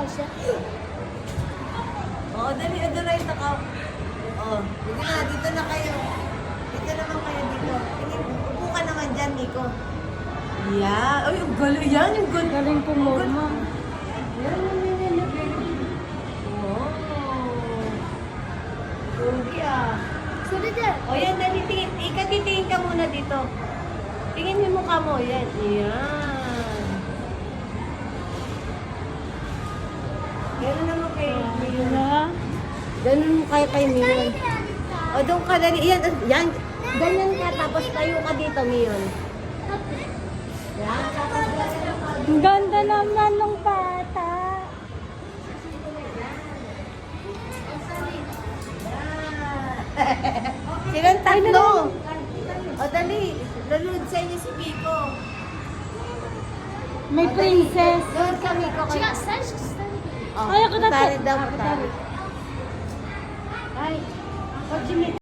siya. Oo, dali, adoray na ka. Oo, hindi na, dito na kayo. Dito naman kayo dito. Upo ka naman dyan, Nico. Yeah. Ay, yung galo. Yan, yung galo. Galing po mo, ma'am. Yan, yan, yan. Wow. Pogi ah. Sorry dyan. O yan, dali, tingin. Titingin ka muna dito. Tingin yung mukha mo. Yan. Yan. Gano'n naman kay Mion. Wala. Ganun kay Mion. O doon ka dali. Yan, yan. Ganyan ka. Tapos tayo ka dito, Mion. Yan. Tapos ganyan ka. Ang ganda naman ng bata. Silang tatlo. O dali. Nanood sa inyo si Miko. May princess. Doon ka, Miko. Siya, size. Oh, Ay, ako na to. Tari daw. Tari. Ay. Pag